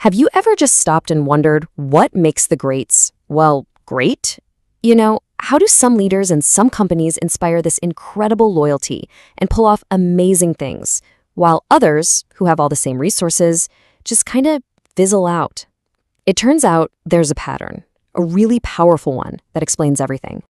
Have you ever just stopped and wondered what makes the greats, well, great? How do some leaders and some companies inspire this incredible loyalty and pull off amazing things, while others, who have all the same resources, just kind of fizzle out? It turns out there's a pattern, a really powerful one that explains everything.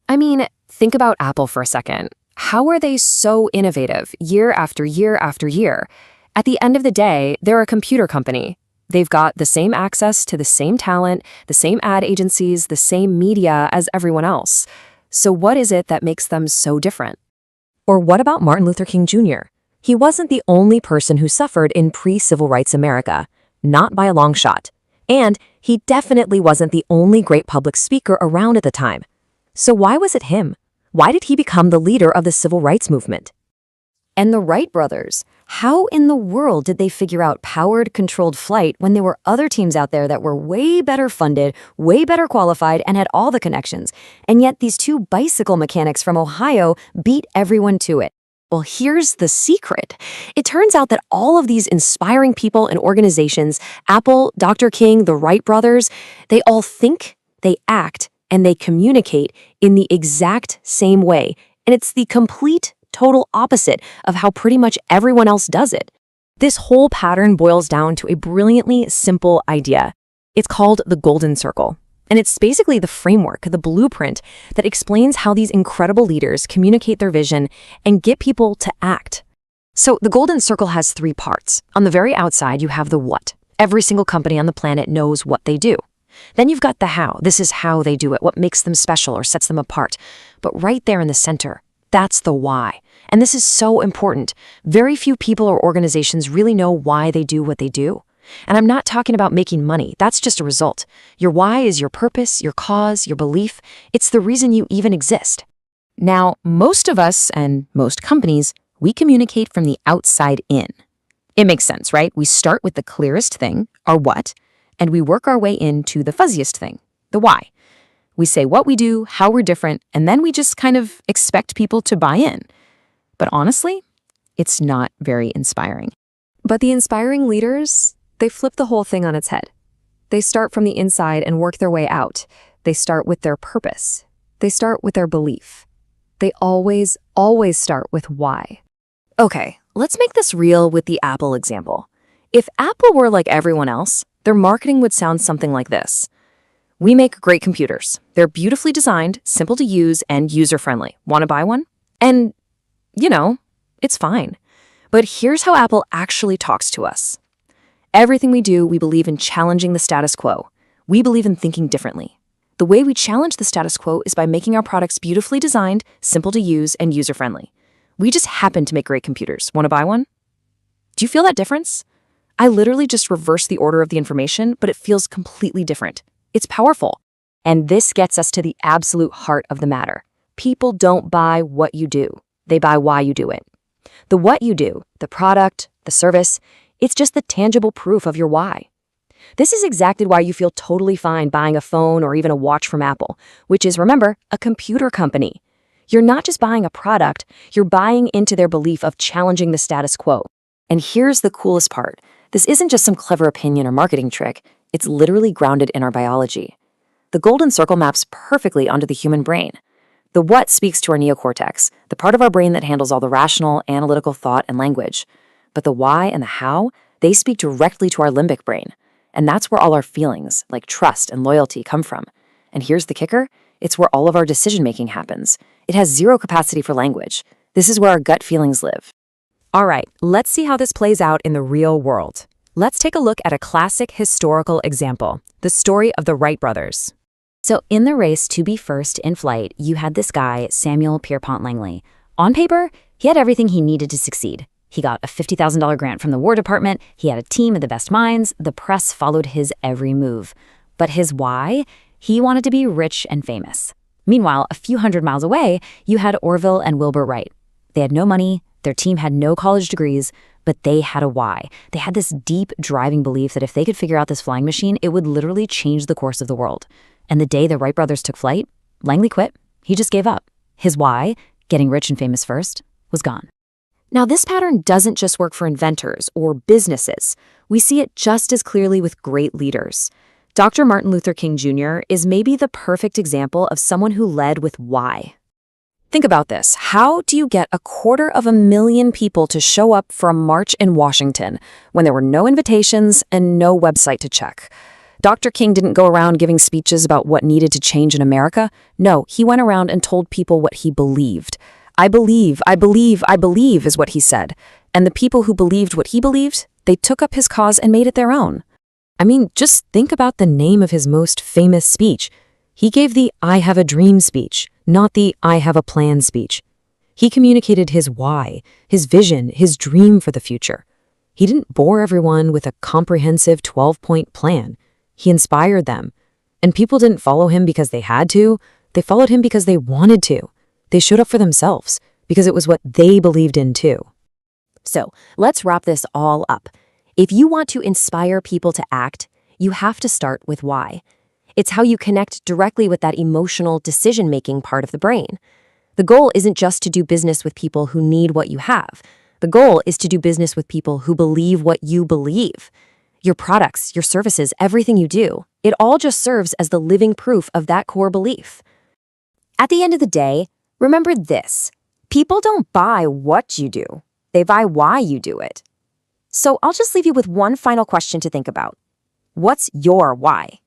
I mean, think about Apple for a second. How are they so innovative year after year after year? At the end of the day, they're a computer company. They've got the same access to the same talent, the same ad agencies, the same media as everyone else. So what is it that makes them so different? Or what about Martin Luther King Jr.? He wasn't the only person who suffered in pre-civil rights America, not by a long shot. And he definitely wasn't the only great public speaker around at the time. So why was it him? Why did he become the leader of the civil rights movement? And the Wright brothers, how in the world did they figure out powered, controlled flight when there were other teams out there that were way better funded, way better qualified, and had all the connections? And yet these two bicycle mechanics from Ohio beat everyone to it. Well, here's the secret. It turns out that all of these inspiring people and organizations, Apple, Dr. King, the Wright brothers, they all think, they act, and they communicate in the exact same way. And it's the complete total opposite of how pretty much everyone else does it. This whole pattern boils down to a brilliantly simple idea. It's called the golden circle. And it's basically the framework, the blueprint that explains how these incredible leaders communicate their vision and get people to act. So the golden circle has three parts. On the very outside, you have the what. Every single company on the planet knows what they do. Then you've got the how. This is how they do it, what makes them special or sets them apart. But right there in the center, that's the why. And this is so important. Very few people or organizations really know why they do what they do. And I'm not talking about making money. That's just a result. Your why is your purpose, your cause, your belief. It's the reason you even exist. Now, most of us and most companies, we communicate from the outside in. It makes sense, right? We start with the clearest thing, our what, and we work our way into the fuzziest thing, the why. We say what we do, how we're different, and then we just kind of expect people to buy in. But honestly, it's not very inspiring. But the inspiring leaders, they flip the whole thing on its head. They start from the inside and work their way out. They start with their purpose. They start with their belief. They always start with why. Okay, let's make this real with the Apple example. If Apple were like everyone else, their marketing would sound something like this. We make great computers. They're beautifully designed, simple to use, and user-friendly. Want to buy one? And, it's fine. But here's how Apple actually talks to us. Everything we do, we believe in challenging the status quo. We believe in thinking differently. The way we challenge the status quo is by making our products beautifully designed, simple to use, and user-friendly. We just happen to make great computers. Want to buy one? Do you feel that difference? I literally just reversed the order of the information, but it feels completely different. It's powerful. And this gets us to the absolute heart of the matter. People don't buy what you do. They buy why you do it. The what you do, the product, the service, it's just the tangible proof of your why. This is exactly why you feel totally fine buying a phone or even a watch from Apple, which is, remember, a computer company. You're not just buying a product, you're buying into their belief of challenging the status quo. And here's the coolest part. This isn't just some clever opinion or marketing trick. It's literally grounded in our biology. The golden circle maps perfectly onto the human brain. The what speaks to our neocortex, the part of our brain that handles all the rational, analytical thought and language. But the why and the how, they speak directly to our limbic brain. And that's where all our feelings, like trust and loyalty, come from. And here's the kicker. It's where all of our decision-making happens. It has zero capacity for language. This is where our gut feelings live. All right, let's see how this plays out in the real world. Let's take a look at a classic historical example, the story of the Wright brothers. So in the race to be first in flight, you had this guy, Samuel Pierpont Langley. On paper, he had everything he needed to succeed. He got a $50,000 grant from the War Department, he had a team of the best minds, the press followed his every move. But his why? He wanted to be rich and famous. Meanwhile, a few hundred miles away, you had Orville and Wilbur Wright. They had no money, their team had no college degrees, but they had a why. They had this deep, driving belief that if they could figure out this flying machine, it would literally change the course of the world. And the day the Wright brothers took flight, Langley quit. He just gave up. His why, getting rich and famous first, was gone. Now, this pattern doesn't just work for inventors or businesses. We see it just as clearly with great leaders. Dr. Martin Luther King Jr. is maybe the perfect example of someone who led with why. Think about this. How do you get 250,000 people to show up for a march in Washington when there were no invitations and no website to check? Dr. King didn't go around giving speeches about what needed to change in America. No, he went around and told people what he believed. I believe is what he said. And the people who believed what he believed, they took up his cause and made it their own. I mean, just think about the name of his most famous speech. He gave the I have a dream speech, not the I have a plan speech. He communicated his why, his vision, his dream for the future. He didn't bore everyone with a comprehensive 12-point plan. He inspired them. And people didn't follow him because they had to. They followed him because they wanted to. They showed up for themselves because it was what they believed in too. So let's wrap this all up. If you want to inspire people to act, you have to start with why. It's how you connect directly with that emotional decision-making part of the brain. The goal isn't just to do business with people who need what you have. The goal is to do business with people who believe what you believe. Your products, your services, everything you do, it all just serves as the living proof of that core belief. At the end of the day, remember this. People don't buy what you do. They buy why you do it. So I'll just leave you with one final question to think about. What's your why?